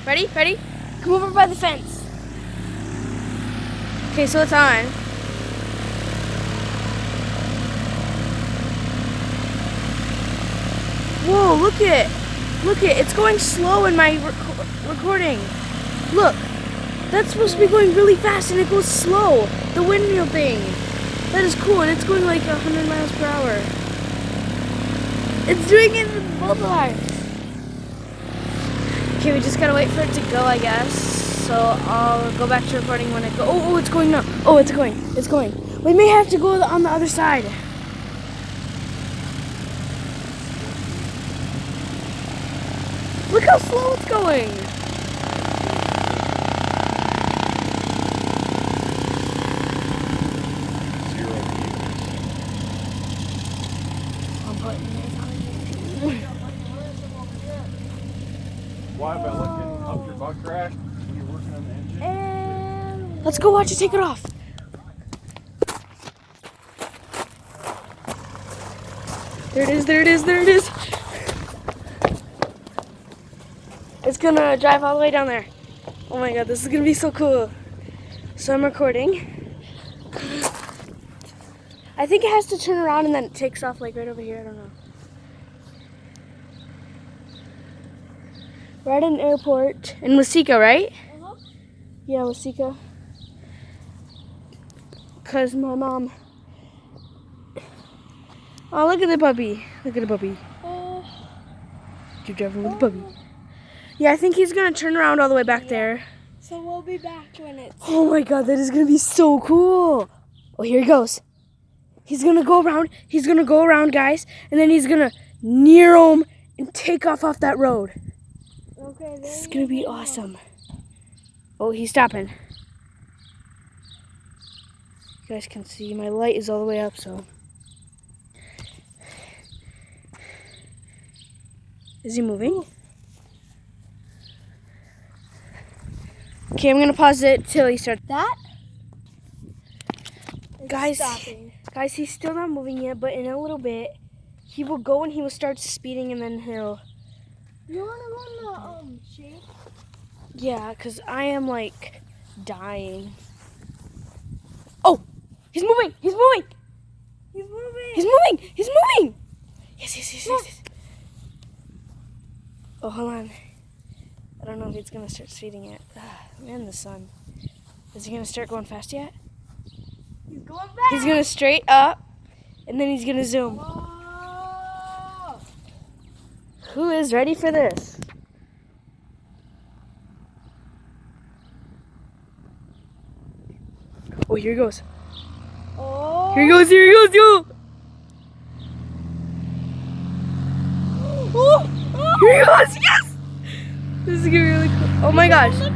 Ready? Ready? Come over by the fence. Okay, so it's on. Whoa, look it. Look it. It's going slow in my recording. Look. That's supposed to be going really fast and it goes slow. The windmill thing. That is cool, and it's going like 100 miles per hour. It's doing it in both lives. Okay, we just gotta wait for it to go, I guess. So I'll go back to recording when it goes. Oh, it's going now. Oh, it's going. It's going. We may have to go on the other side. Look how slow it's going. Why? By looking up your butt crack when you're working on the engine? And let's go watch it take it off. There it is, there it is, there it is. It's gonna drive all the way down there. Oh my god, this is gonna be so cool. So I'm recording. I think it has to turn around and then it takes off like right over here, I don't know. We're at an airport in Wasika, right? Uh-huh. Yeah, Wasika. Because my mom... Oh, look at the puppy. Look at the puppy. You're driving with the puppy. Yeah, I think he's going to turn around all the way back there. So we'll be back when it's... Oh my god, that is going to be so cool. Oh, here he goes. He's going to go around. He's going to go around, guys. And then he's going to near him and take off that road. Okay, this is going to be awesome. Oh, he's stopping. You guys can see my light is all the way up, so. Is he moving? Okay, I'm going to pause it till he starts. That? Guys, he's still not moving yet, but in a little bit, he will go and he will start speeding and then he'll... You want to go on the shape? Yeah, because I am like dying. Oh, he's moving! He's moving! He's moving! He's moving! He's moving! Yes, yes, yes, yes, yes. Oh, hold on. I don't know if it's going to start speeding yet. Man, the sun. Is he going to start going fast yet? He's going fast! He's going to straight up, and then he's going to zoom. Oh. Who is ready for this? Oh, here he goes. Oh. Here he goes, here he goes, yo! Oh. Here he goes, yes! This is gonna be really cool. Oh my gosh. Yes.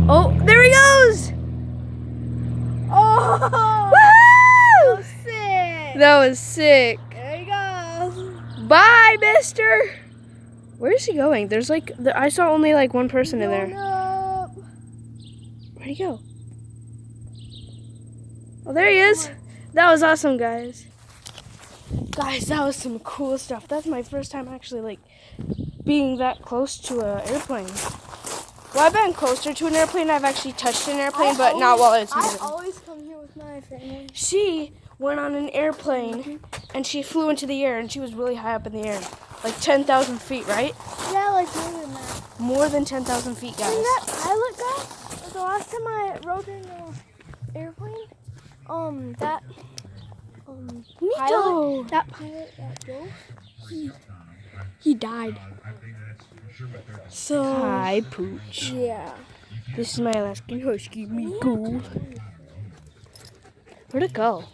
Oh, there he goes! Oh! Woo! So sick! That was sick. There he goes. Bye, mister! Where is he going? There's like, I saw only like one person in there. Up. Where'd he go? Oh, there he is. That was awesome, guys. Guys, that was some cool stuff. That's my first time actually like being that close to an airplane. Well, I've been closer to an airplane. I've actually touched an airplane, but not while it's moving. I always come here with my family. She went on an airplane and she flew into the air and she was really high up in the air. Like 10,000 feet, right? Yeah, like more than that. More than 10,000 feet, guys. And that pilot guy, the last time I rode in an airplane, that pilot that drove, He died. so Hi, Pooch. yeah. This is my Alaskan Husky, me cool. Where'd it go?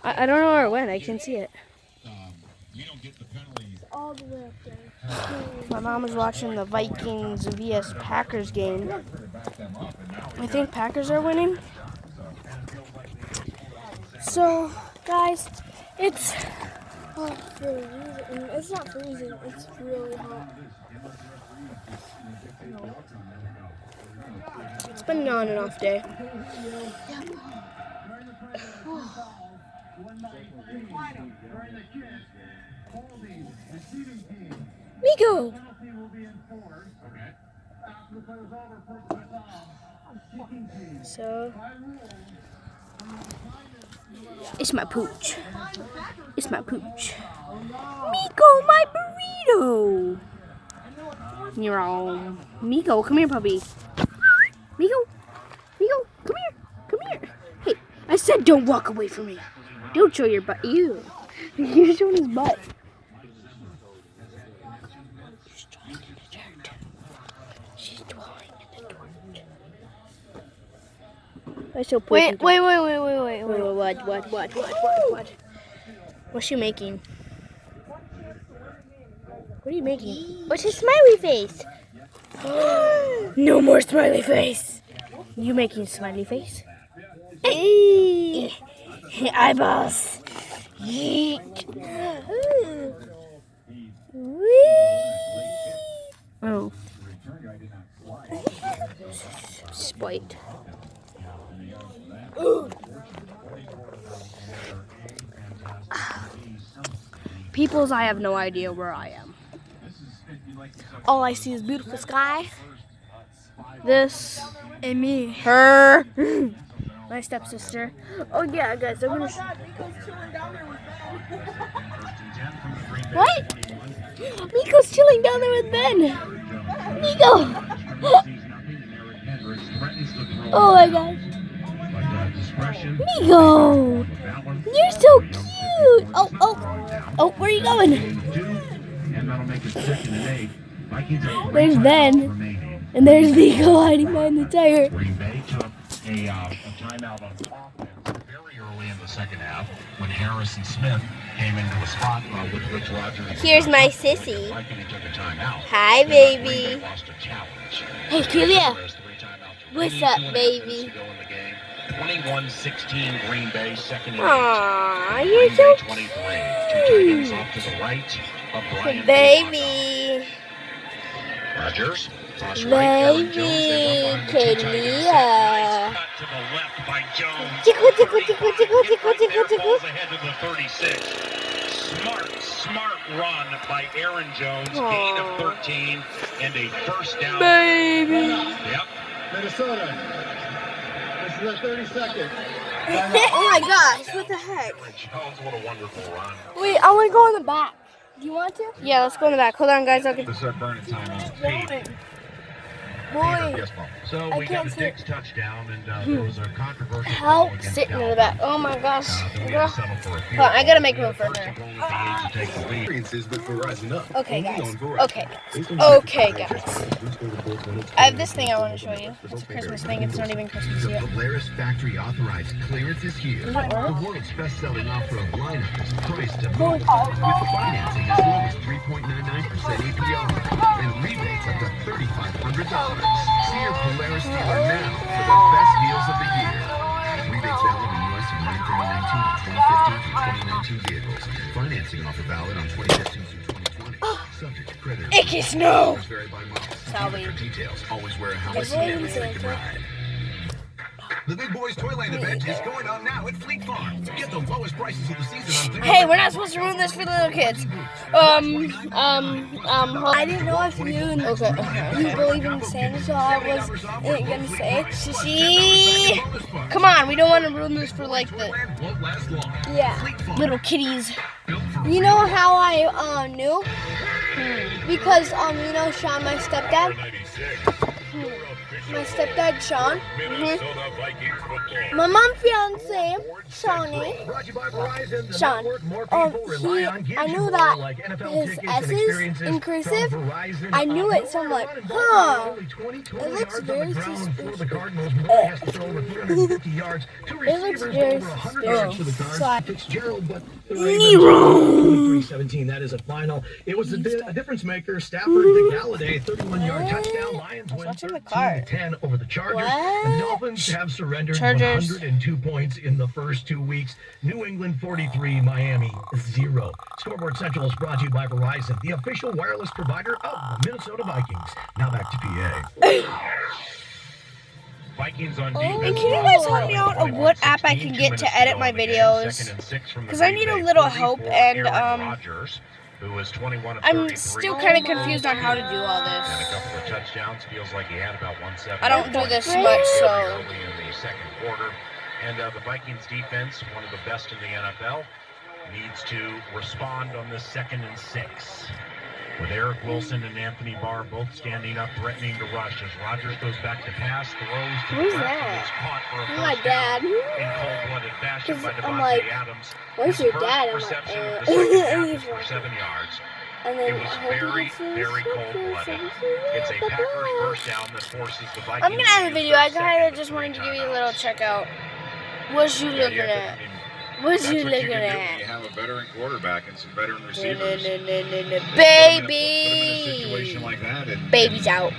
I don't know where it went. I can't see it. All the way up there. My mom was watching the Vikings vs. Packers game. I think Packers are winning. So, guys, it's freezing. It's not freezing. It's really hot. been an on and off day. Miko! So, it's my pooch. It's my pooch. Miko, my burrito! You're all. Miko, come here, puppy. Miko, Miko, come here, come here. Hey, I said don't walk away from me. Don't show your butt. Ew. You're showing his butt. She's drawing in the dirt. She's drawing in the dirt. I still wait. What? What's she making? What are you making? What's a smiley face? No more smiley face. You making smiley face? Hey, eyeballs. Yeet. Oh. Spite. People's, I have no idea where I am. All I see is beautiful sky. This and me. Her. My stepsister. Oh yeah, guys, I'm gonna. What? Miko's chilling down there with Ben. Miko. Oh my gosh. Miko, you're so cute. Oh, where are you going? There's Ben, and there's Miko hiding behind the tire. Green Bay took a timeout on offense very early in the second half when Harris and Smith came into a spot with Rich Rogers. Here's my sissy. Likely took a timeout. Hi, baby. Green Bay lost a challenge. Hey, Julia. There's 3 timeouts. What's up, 22 baby? minutes to go in the game. 21-16 Green Bay, second and 8. Aww, you're Green so Bay 23. 2 tight ends off to the right of Brian. baby. Rogers. Toss right, Aaron Jones, they run behind the 2 tight ends. Kalia. Cut to the left by Jones. Tickle, tickle, Falls ahead to the 36. Smart run by Aaron Jones. Gain of 13 and a first down. Baby. Yep. Minnesota. This is a 30-second. Oh my gosh, what the heck? Aaron Jones, what a wonderful run. Wait, I want to go in the back. Do you want to? Yeah, let's go in the back. Hold on, guys. I'll get. This is our burning time on speed. Boy, Yes, Paul. So I we got can't the see Diggs touchdown, and there was a controversial call help against sitting in the Dallas. back. Oh my gosh. So we Girl. had to settle for a field Hold on, I gotta goal. make We room had for first her. and goal at the 8 to take the lead. Okay, guys. Okay, guys. I have this thing I want to show you. It's a Christmas thing. It's not even Christmas The yet. Polaris factory authorized clearance is here. Does that work? The world's best-selling off-road lineup is priced to move with financing as low as 3.99% APR and rebates up to $3,500. See your Polaris dealer now for the best deals of the year. Rebates valid in U.S. and 2019 and 2015 through 2019 vehicles. Financing offer valid on 2015 through 2020. Subject to credit. Icky snow. Offers vary by model. Sorry. For details, always wear a helmet Guys, and what never is drink it? and ride. The Big Boys Toyland event is going on now at Fleet Farm. Get the lowest prices of the season on Hey, we're not supposed to ruin this for the little kids. I didn't know if you you believe in Santa, so I was gonna say, Shishi. Come on, we don't want to ruin this for like the little kitties. You know how I knew? Because you know Sean, my stepdad. My stepdad, Sean. My mom's fiance, Shawnee. Sean. I knew that his S's in cursive. I knew it, so I'm like, huh. It looks very suspicious. It looks very suspicious. So I. Nero. 317, that is a final. It was a difference maker. Stafford to Galladay, 31-yard touchdown. Lions win 13-10 over the Chargers. And the Dolphins have surrendered 102 points in the first 2 weeks. New England 43, Miami 0. Scoreboard Central is brought to you by Verizon, the official wireless provider of the Minnesota Vikings. Now back to PA. Vikings on Oh, defense. And can you guys help me out on what app I can get to edit my videos? Because I need a little help, and who was 21 of I'm 33. still kind of confused on how to do all And a this. couple of touchdowns. Feels like he had about 170. I don't do this much, so Early in the second quarter. And the Vikings defense, one of the best in the NFL, needs to respond on this 2nd and 6. With Eric Wilson and Anthony Barr both standing up, threatening to rush as Rodgers goes back to pass, throws to Who's the left, that? and is caught for a first My down dad. in cold-blooded fashion by Because I'm Devontae like, Adams. where's His your first dad? I'm reception like, of the second half he's is for 7 yards. And It then was I hope he very, gets his very cold-blooded. It's a Packers first down that forces the Vikings. I'm gonna end the to use video. I their kind second of just of wanted to give you a timeouts. little checkout. What you Yeah, looking at? What That's you what looking you can do when you at? have a veteran quarterback and some veteran receivers. Put 'em in a Baby! situation like that, and Baby's out.